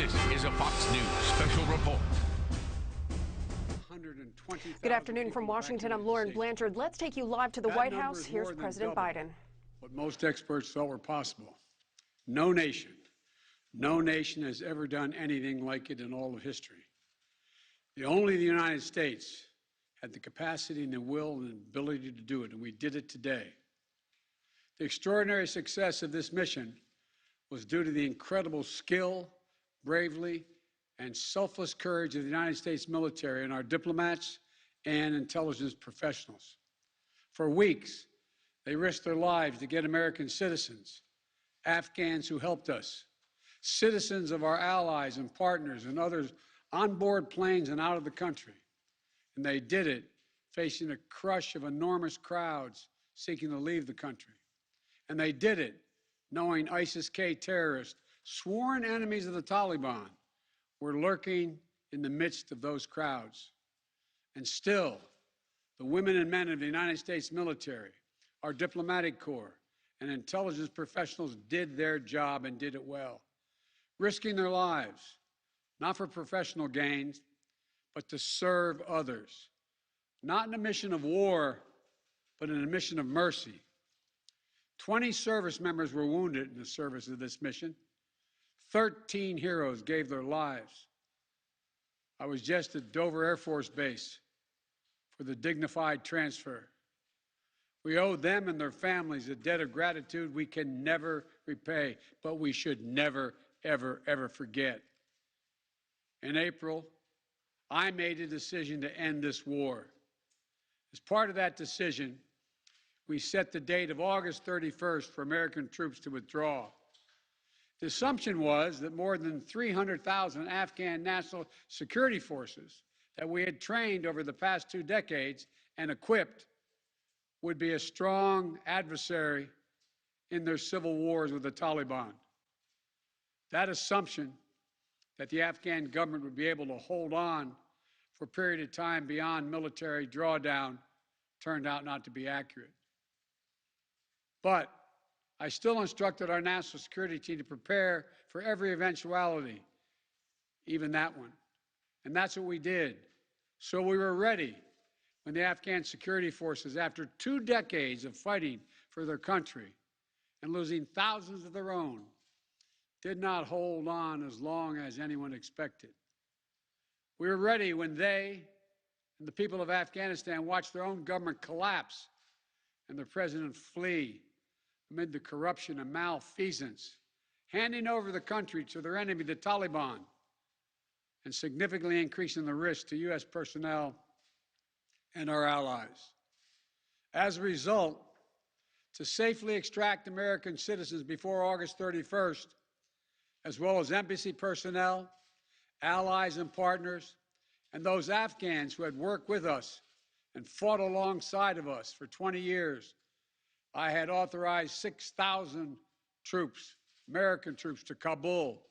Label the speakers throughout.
Speaker 1: This is a Fox News special report.
Speaker 2: Good afternoon from Washington. I'm Lauren Blanchard. Let's take you live to the White House. Here's President Biden.
Speaker 3: What most experts thought were possible. No nation has ever done anything like it in all of history. Only the United States had the capacity and the will and ability to do it, and we did it today. The extraordinary success of this mission was due to the incredible skill, bravery, and selfless courage of the United States military and our diplomats and intelligence professionals. For weeks, they risked their lives to get American citizens, Afghans who helped us, citizens of our allies and partners and others on board planes and out of the country. And they did it facing a crush of enormous crowds seeking to leave the country. And they did it knowing ISIS-K terrorists, sworn enemies of the Taliban, were lurking in the midst of those crowds. And still, the women and men of the United States military, our diplomatic corps, and intelligence professionals did their job and did it well, risking their lives, not for professional gains, but to serve others, not in a mission of war, but in a mission of mercy. 20 service members were wounded in the service of this mission. 13 heroes gave their lives. I was just at Dover Air Force Base for the dignified transfer. We owe them and their families a debt of gratitude we can never repay, but we should never, ever, ever forget. In April, I made a decision to end this war. As part of that decision, we set the date of August 31st for American troops to withdraw. The assumption was that more than 300,000 Afghan national security forces that we had trained over the past 2 decades and equipped would be a strong adversary in their civil wars with the Taliban. That assumption that the Afghan government would be able to hold on for a period of time beyond military drawdown turned out not to be accurate. But I still instructed our national security team to prepare for every eventuality, even that one. And that's what we did. So we were ready when the Afghan security forces, after 2 decades of fighting for their country and losing thousands of their own, did not hold on as long as anyone expected. We were ready when they and the people of Afghanistan watched their own government collapse and their president flee amid the corruption and malfeasance, handing over the country to their enemy, the Taliban, and significantly increasing the risk to U.S. personnel and our allies. As a result, to safely extract American citizens before August 31st, as well as embassy personnel, allies and partners, and those Afghans who had worked with us and fought alongside of us for 20 years, I had authorized 6,000 troops, American troops, to Kabul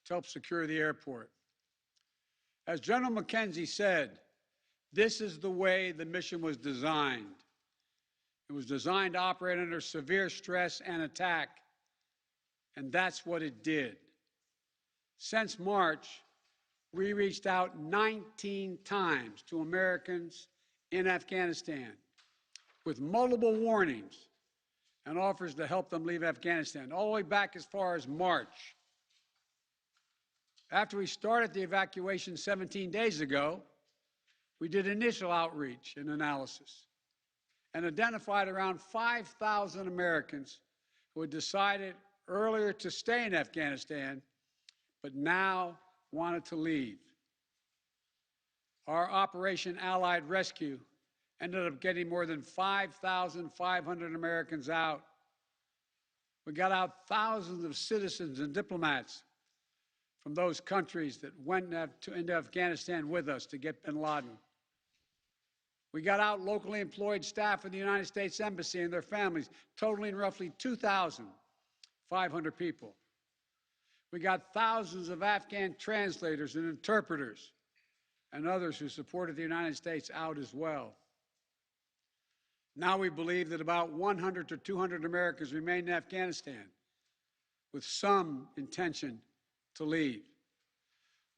Speaker 3: to help secure the airport. As General McKenzie said, this is the way the mission was designed. It was designed to operate under severe stress and attack, and that's what it did. Since March, we reached out 19 times to Americans in Afghanistan with multiple warnings and offers to help them leave Afghanistan, all the way back as far as March. After we started the evacuation 17 days ago, we did initial outreach and analysis and identified around 5,000 Americans who had decided earlier to stay in Afghanistan, but now wanted to leave. Our Operation Allied Rescue ended up getting more than 5,500 Americans out. We got out thousands of citizens and diplomats from those countries that went into Afghanistan with us to get bin Laden. We got out locally employed staff of the United States Embassy and their families, totaling roughly 2,500 people. We got thousands of Afghan translators and interpreters and others who supported the United States out as well. Now we believe that about 100 to 200 Americans remain in Afghanistan with some intention to leave.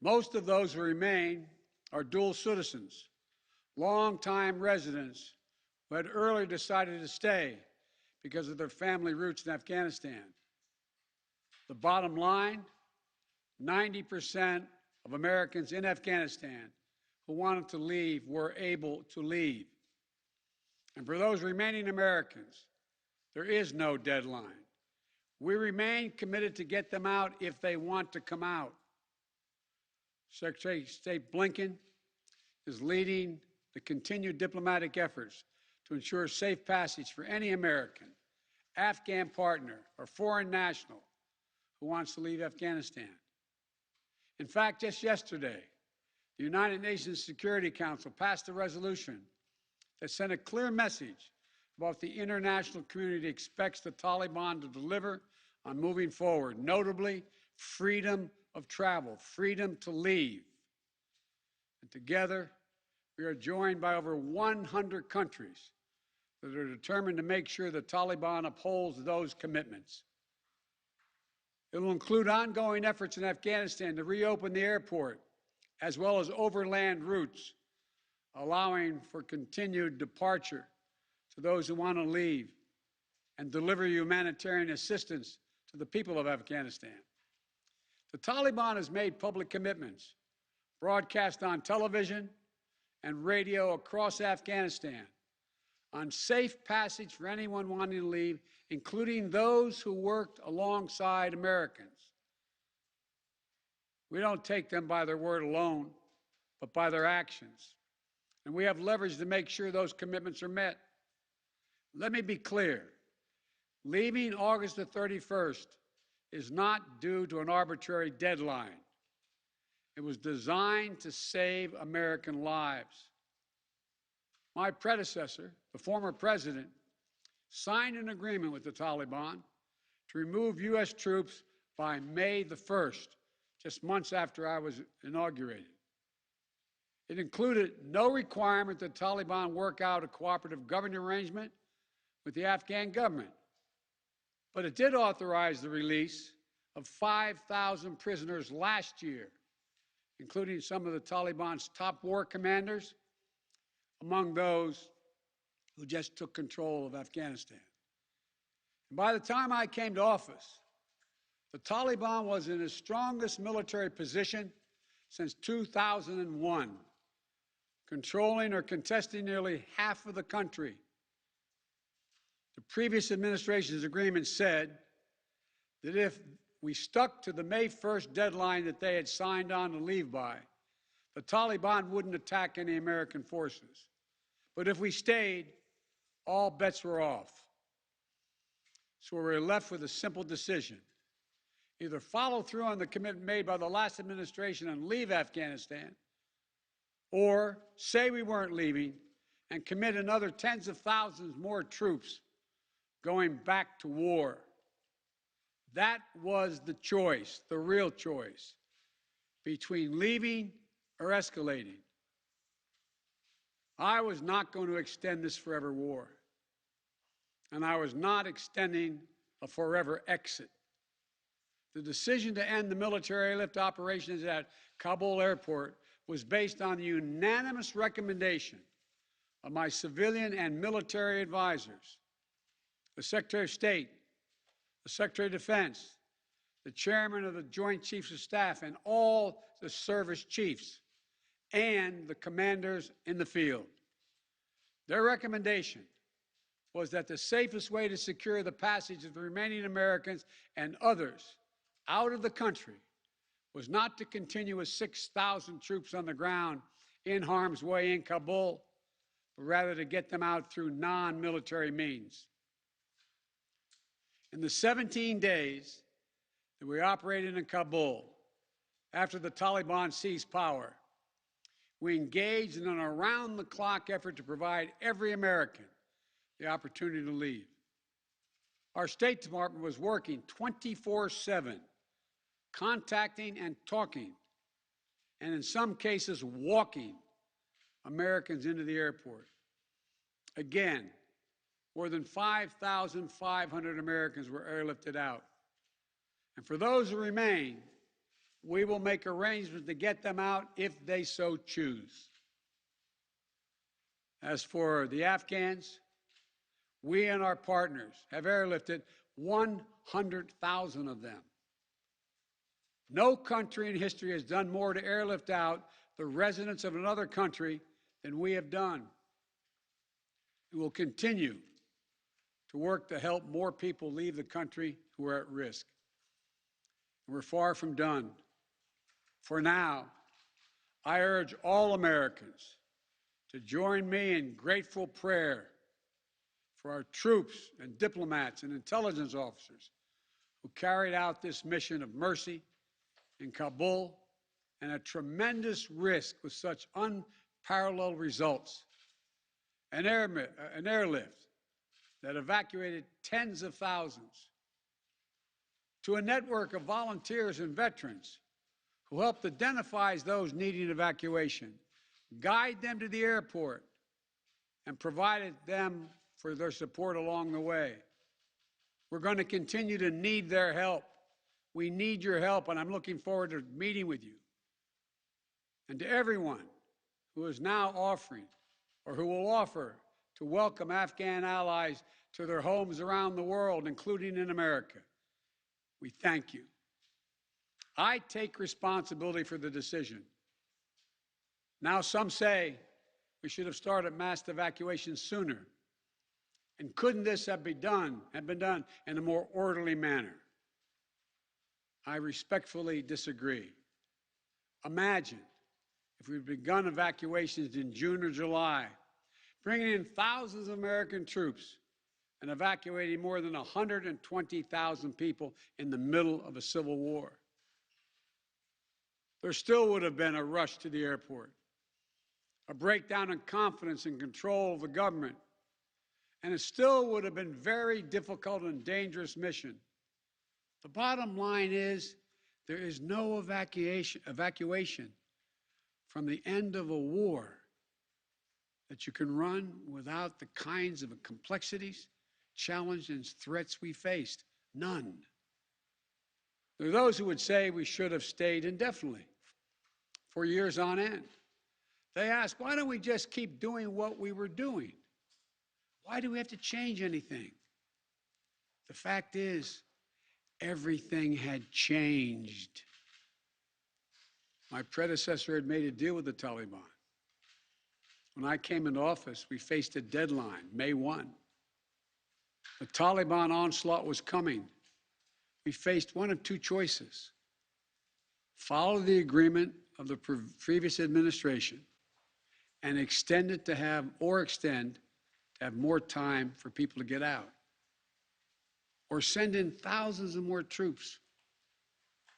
Speaker 3: Most of those who remain are dual citizens, long-time residents who had earlier decided to stay because of their family roots in Afghanistan. The bottom line, 90% of Americans in Afghanistan who wanted to leave were able to leave. And for those remaining Americans, there is no deadline. We remain committed to get them out if they want to come out. Secretary of State Blinken is leading the continued diplomatic efforts to ensure safe passage for any American, Afghan partner, or foreign national who wants to leave Afghanistan. In fact, just yesterday, the United Nations Security Council passed a resolution that sent a clear message about what the international community expects the Taliban to deliver on moving forward, notably freedom of travel, freedom to leave. And together, we are joined by over 100 countries that are determined to make sure the Taliban upholds those commitments. It will include ongoing efforts in Afghanistan to reopen the airport, as well as overland routes, allowing for continued departure to those who want to leave and deliver humanitarian assistance to the people of Afghanistan. The Taliban has made public commitments, broadcast on television and radio across Afghanistan, on safe passage for anyone wanting to leave, including those who worked alongside Americans. We don't take them by their word alone, but by their actions. And we have leverage to make sure those commitments are met. Let me be clear. Leaving August the 31st is not due to an arbitrary deadline. It was designed to save American lives. My predecessor, the former president, signed an agreement with the Taliban to remove U.S. troops by May the 1st, just months after I was inaugurated. It included no requirement that the Taliban work out a cooperative governing arrangement with the Afghan government. But it did authorize the release of 5,000 prisoners last year, including some of the Taliban's top war commanders, among those who just took control of Afghanistan. And by the time I came to office, the Taliban was in its strongest military position since 2001, controlling or contesting nearly half of the country. The previous administration's agreement said that if we stuck to the May 1st deadline that they had signed on to leave by, the Taliban wouldn't attack any American forces. But if we stayed, all bets were off. So we were left with a simple decision. Either follow through on the commitment made by the last administration and leave Afghanistan, or say we weren't leaving and commit another tens of thousands more troops going back to war. That was the choice, the real choice, between leaving or escalating. I was not going to extend this forever war, and I was not extending a forever exit. The decision to end the military airlift operations at Kabul airport was based on the unanimous recommendation of my civilian and military advisors, the Secretary of State, the Secretary of Defense, the Chairman of the Joint Chiefs of Staff, and all the service chiefs, and the commanders in the field. Their recommendation was that the safest way to secure the passage of the remaining Americans and others out of the country was not to continue with 6,000 troops on the ground in harm's way in Kabul, but rather to get them out through non-military means. In the 17 days that we operated in Kabul, after the Taliban seized power, we engaged in an around-the-clock effort to provide every American the opportunity to leave. Our State Department was working 24/7, contacting and talking, and in some cases walking Americans into the airport. Again, more than 5,500 Americans were airlifted out. And for those who remain, We will make arrangements to get them out if they so choose. As for the Afghans, we and our partners have airlifted 100,000 of them. No country in history has done more to airlift out the residents of another country than we have done. We will continue to work to help more people leave the country who are at risk. We're far from done. For now, I urge all Americans to join me in grateful prayer for our troops and diplomats and intelligence officers who carried out this mission of mercy in Kabul and at tremendous risk with such unparalleled results. An airlift that evacuated tens of thousands, to a network of volunteers and veterans who helped identify those needing evacuation, guide them to the airport, and provided them for their support along the way. We're going to continue to need their help. We need your help, and I'm looking forward to meeting with you. And to everyone who is now offering or who will offer to welcome Afghan allies to their homes around the world, including in America, we thank you. I take responsibility for the decision. Now some say we should have started mass evacuation sooner. And couldn't this have been done in a more orderly manner? I respectfully disagree. Imagine if we'd begun evacuations in June or July, bringing in thousands of American troops and evacuating more than 120,000 people in the middle of a civil war. There still would have been a rush to the airport, a breakdown in confidence and control of the government, and it still would have been a very difficult and dangerous mission. The bottom line is there is no evacuation from the end of a war that you can run without the kinds of complexities, challenges, and threats we faced. None. There are those who would say we should have stayed indefinitely for years on end. They ask, why don't we just keep doing what we were doing? Why do we have to change anything? The fact is, everything had changed. My predecessor had made a deal with the Taliban. When I came into office, we faced a deadline, May 1. The Taliban onslaught was coming. We faced one of two choices: follow the agreement of the previous administration and extend to have more time for people to get out, or send in thousands of more troops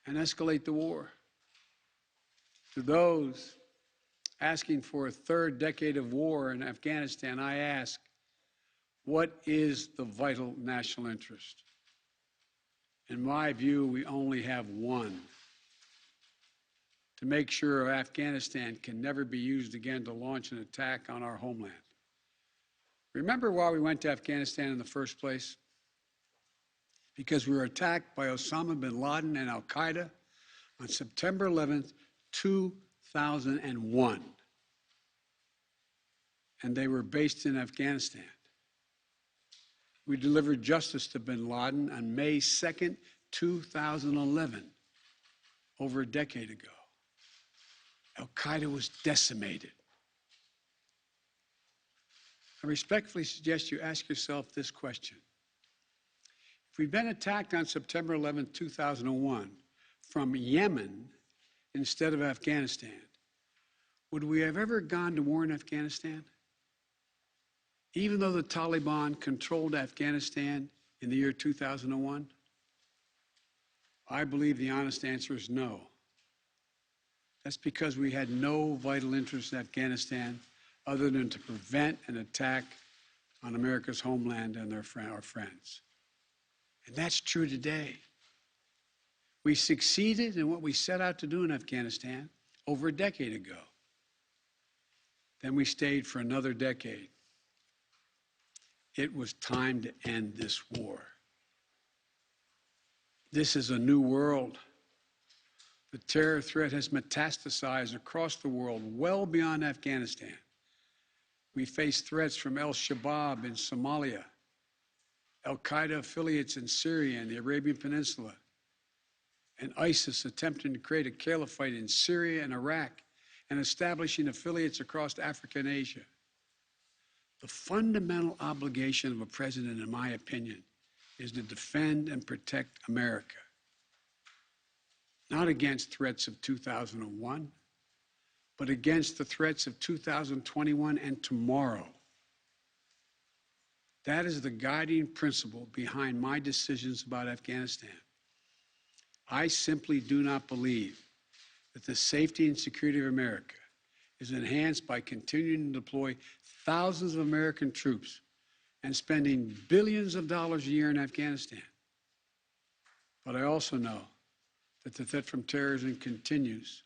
Speaker 3: and escalate the war. To those asking for a third decade of war in Afghanistan, I ask, what is the vital national interest? In my view, we only have one: to make sure Afghanistan can never be used again to launch an attack on our homeland. Remember why we went to Afghanistan in the first place? Because we were attacked by Osama bin Laden and al-Qaeda on September 11th, 2001. And they were based in Afghanistan. We delivered justice to bin Laden on May 2nd, 2011, over a decade ago. Al-Qaeda was decimated. I respectfully suggest you ask yourself this question. If we'd been attacked on September 11, 2001, from Yemen instead of Afghanistan, would we have ever gone to war in Afghanistan? Even though the Taliban controlled Afghanistan in the year 2001? I believe the honest answer is no. That's because we had no vital interest in Afghanistan other than to prevent an attack on America's homeland and our friends. And that's true today. We succeeded in what we set out to do in Afghanistan over a decade ago. Then we stayed for another decade. It was time to end this war. This is a new world, The terror threat has metastasized across the world, well beyond Afghanistan. We face threats from al-Shabaab in Somalia, al-Qaeda affiliates in Syria and the Arabian Peninsula, and ISIS attempting to create a caliphate in Syria and Iraq and establishing affiliates across Africa and Asia. The fundamental obligation of a president, in my opinion, is to defend and protect America. Not against threats of 2001, but against the threats of 2021 and tomorrow. That is the guiding principle behind my decisions about Afghanistan. I simply do not believe that the safety and security of America is enhanced by continuing to deploy thousands of American troops and spending billions of dollars a year in Afghanistan. But I also know that the threat from terrorism continues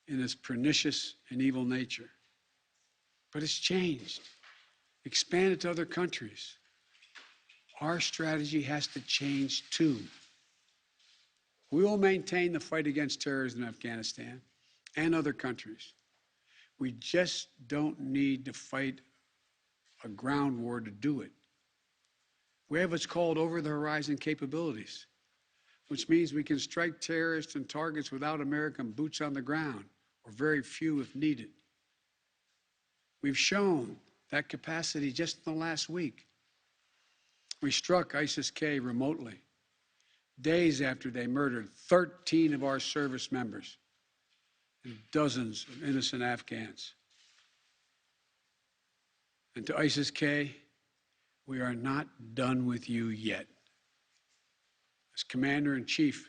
Speaker 3: in its pernicious and evil nature. But it's changed, expanded to other countries. Our strategy has to change too. We will maintain the fight against terrorism in Afghanistan and other countries. We just don't need to fight a ground war to do it. We have what's called over-the-horizon capabilities, which means we can strike terrorists and targets without American boots on the ground, or very few if needed. We've shown that capacity just in the last week. We struck ISIS-K remotely, days after they murdered 13 of our service members and dozens of innocent Afghans. And to ISIS-K, we are not done with you yet. As Commander-in-Chief,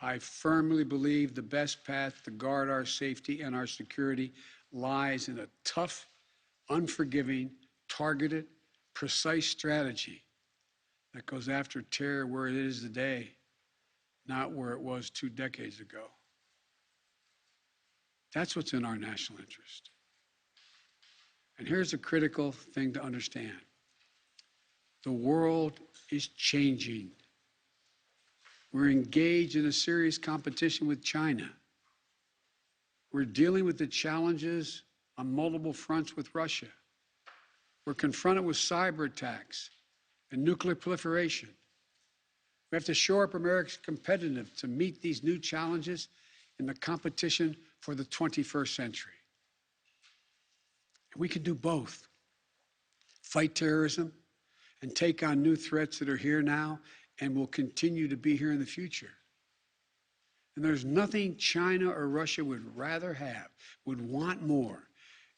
Speaker 3: I firmly believe the best path to guard our safety and our security lies in a tough, unforgiving, targeted, precise strategy that goes after terror where it is today, not where it was 2 decades ago. That's what's in our national interest. And here's a critical thing to understand. The world is changing. We're engaged in a serious competition with China. We're dealing with the challenges on multiple fronts with Russia. We're confronted with cyber attacks and nuclear proliferation. We have to shore up America's competitiveness to meet these new challenges in the competition for the 21st century. And we can do both. Fight terrorism and take on new threats that are here now and will continue to be here in the future. And there's nothing China or Russia would rather have, would want more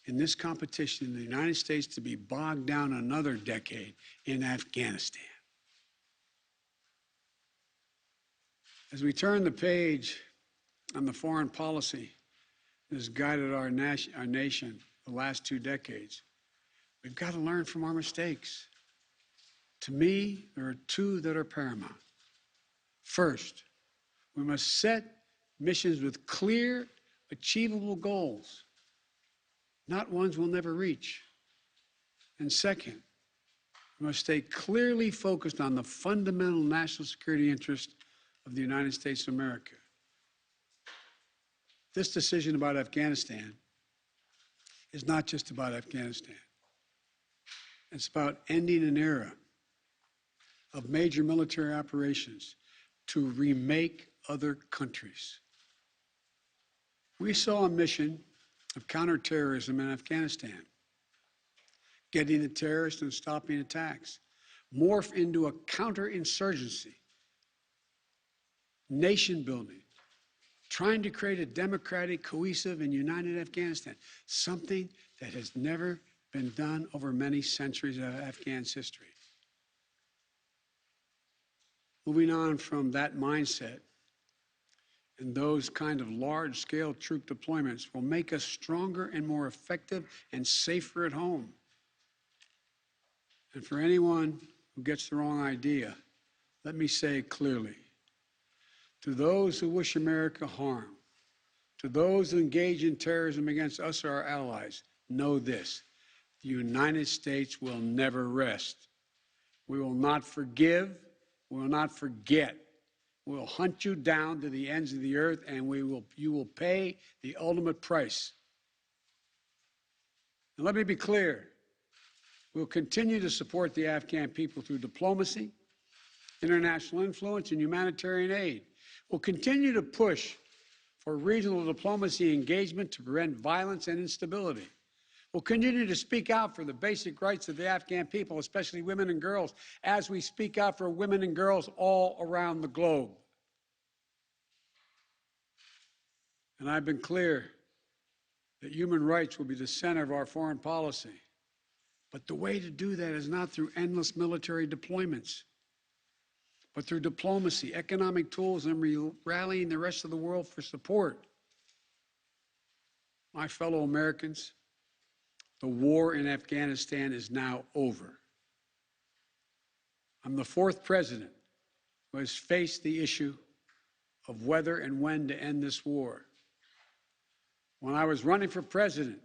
Speaker 3: in this competition in the United States to be bogged down another decade in Afghanistan. As we turn the page on the foreign policy that has guided our nation the last 2 decades, we've got to learn from our mistakes. To me, there are 2 that are paramount. First, we must set missions with clear, achievable goals, not ones we'll never reach. And second, we must stay clearly focused on the fundamental national security interest of the United States of America. This decision about Afghanistan is not just about Afghanistan. It's about ending an era of major military operations to remake other countries. We saw a mission of counterterrorism in Afghanistan, getting the terrorists and stopping attacks, morph into a counterinsurgency, nation building, trying to create a democratic, cohesive, and united Afghanistan, something that has never been done over many centuries of Afghan's history. Moving on from that mindset, and those kind of large-scale troop deployments will make us stronger and more effective and safer at home. And for anyone who gets the wrong idea, let me say clearly, to those who wish America harm, to those who engage in terrorism against us or our allies, know this: the United States will never rest. We will not forgive. We will not forget. We'll hunt you down to the ends of the earth, and you will pay the ultimate price. And let me be clear. We'll continue to support the Afghan people through diplomacy, international influence, and humanitarian aid. We'll continue to push for regional diplomacy engagement to prevent violence and instability. We'll continue to speak out for the basic rights of the Afghan people, especially women and girls, as we speak out for women and girls all around the globe. And I've been clear that human rights will be the center of our foreign policy. But the way to do that is not through endless military deployments, but through diplomacy, economic tools, and rallying the rest of the world for support. My fellow Americans, the war in Afghanistan is now over. I'm the fourth president who has faced the issue of whether and when to end this war. When I was running for president,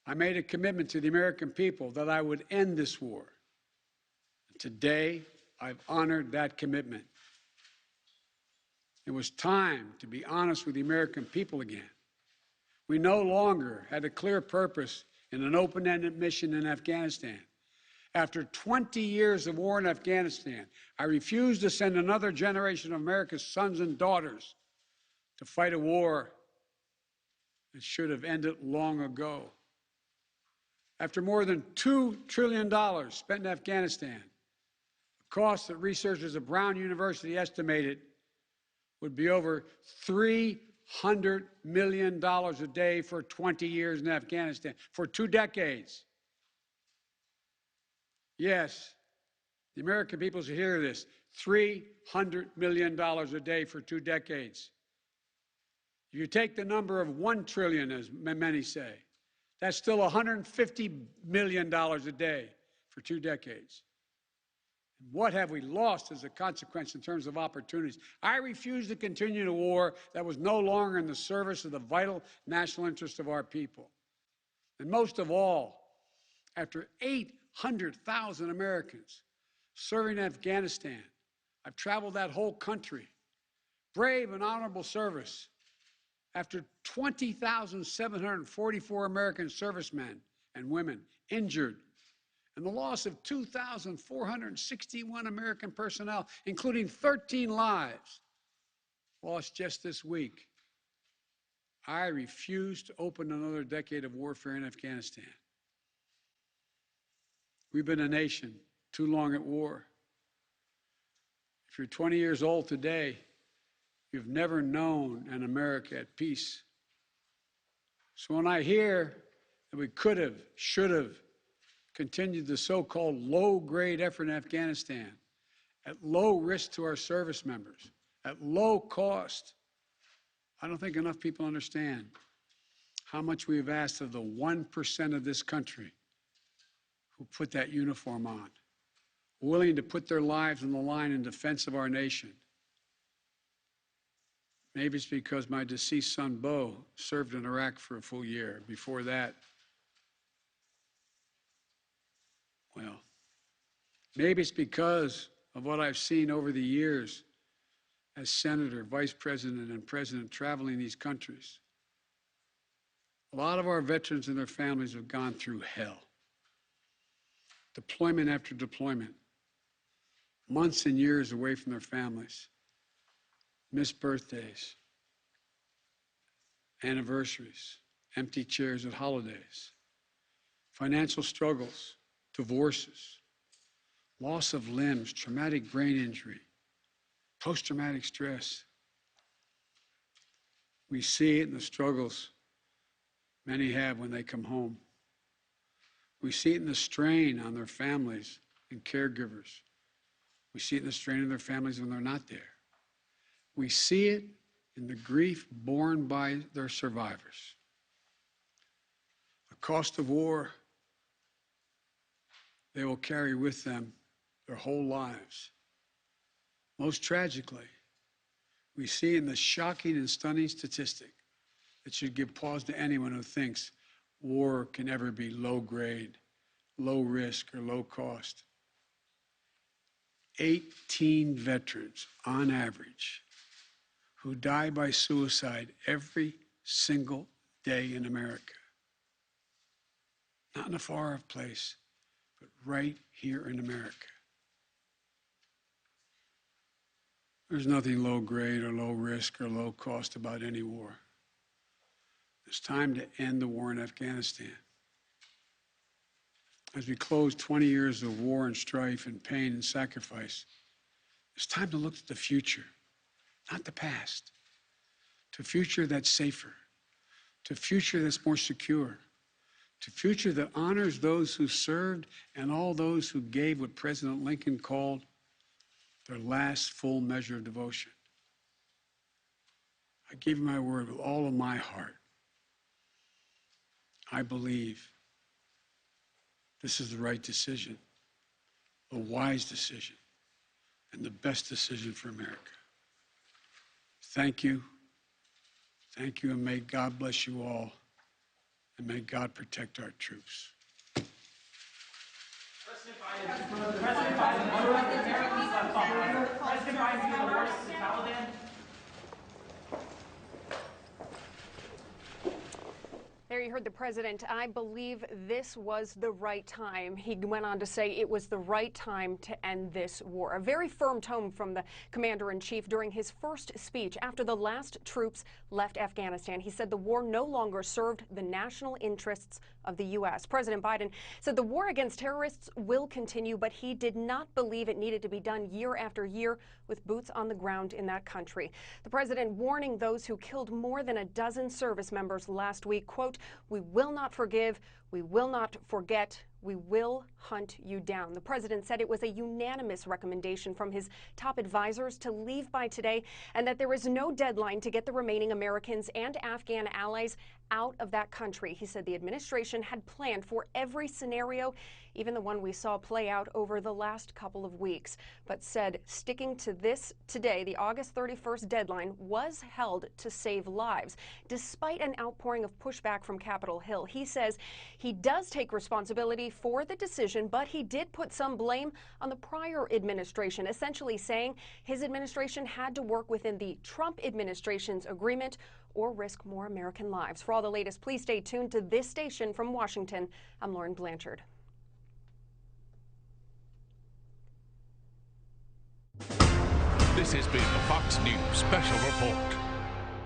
Speaker 3: I made a commitment to the American people that I would end this war. Today, I've honored that commitment. It was time to be honest with the American people again. We no longer had a clear purpose in an open-ended mission in Afghanistan. After 20 years of war in Afghanistan, I refused to send another generation of America's sons and daughters to fight a war that should have ended long ago. After more than $2 trillion spent in Afghanistan, the cost that researchers at Brown University estimated would be over $300 million a day for 20 years in Afghanistan, for 2 decades. Yes, the American people should hear this, $300 million a day for 2 decades. If you take the number of $1 trillion, as many say, that's still $150 million a day for 2 decades. What have we lost as a consequence in terms of opportunities? I refuse to continue a war that was no longer in the service of the vital national interest of our people. And most of all, after 800,000 Americans serving in Afghanistan, I've traveled that whole country, brave and honorable service. After 20,744 American servicemen and women injured, and the loss of 2,461 American personnel, including 13 lives lost just this week, I refuse to open another decade of warfare in Afghanistan. We've been a nation too long at war. If you're 20 years old today, you've never known an America at peace. So when I hear that we could have, should have continued the so-called low-grade effort in Afghanistan at low risk to our service members, at low cost, I don't think enough people understand how much we have asked of the 1% of this country who put that uniform on, willing to put their lives on the line in defense of our nation. Maybe it's because my deceased son, Bo, served in Iraq for a full year. Before that, well, maybe it's because of what I've seen over the years as senator, vice president, and president traveling these countries. A lot of our veterans and their families have gone through hell. Deployment after deployment, months and years away from their families, missed birthdays, anniversaries, empty chairs at holidays, financial struggles, divorces, loss of limbs, traumatic brain injury, post-traumatic stress. We see it in the struggles many have when they come home. We see it in the strain on their families and caregivers. We see it in the strain on their families when they're not there. We see it in the grief borne by their survivors. The cost of war they will carry with them their whole lives. Most tragically, we see in the shocking and stunning statistic that should give pause to anyone who thinks war can ever be low grade, low risk, or low cost. 18 veterans, on average, who die by suicide every single day in America. Not in a far-off place, but right here in America. There's nothing low grade or low risk or low cost about any war. It's time to end the war in Afghanistan. As we close 20 years of war and strife and pain and sacrifice, it's time to look at the future, not the past, to a future that's safer, to a future that's more secure, to a future that honors those who served and all those who gave what President Lincoln called their last full measure of devotion. I give you my word with all of my heart. I believe this is the right decision, a wise decision, and the best decision for America. Thank you. Thank you, and may God bless you all, and may God protect our troops.
Speaker 4: President Biden, the worst is the Taliban.
Speaker 2: There you heard the president. I believe this was the right time. He went on to say it was the right time to end this war. A very firm tone from the commander-in-chief during his first speech after the last troops left Afghanistan. He said the war no longer served the national interests of the U.S. President Biden said the war against terrorists will continue, but he did not believe it needed to be done year after year with boots on the ground in that country. The president warning those who killed more than a dozen service members last week, quote, "We will not forgive, we will not forget, we will hunt you down." The president said it was a unanimous recommendation from his top advisors to leave by today and that there is no deadline to get the remaining Americans and Afghan allies out of that country. He said the administration had planned for every scenario, even the one we saw play out over the last couple of weeks, but said sticking to this today, the August 31st deadline, was held to save lives. Despite an outpouring of pushback from Capitol Hill, he says he does take responsibility for the decision, but he did put some blame on the prior administration, essentially saying his administration had to work within the Trump administration's agreement or risk more American lives. For all the latest, please stay tuned to this station from Washington. I'm Lauren Blanchard.
Speaker 1: This has been the Fox News Special Report.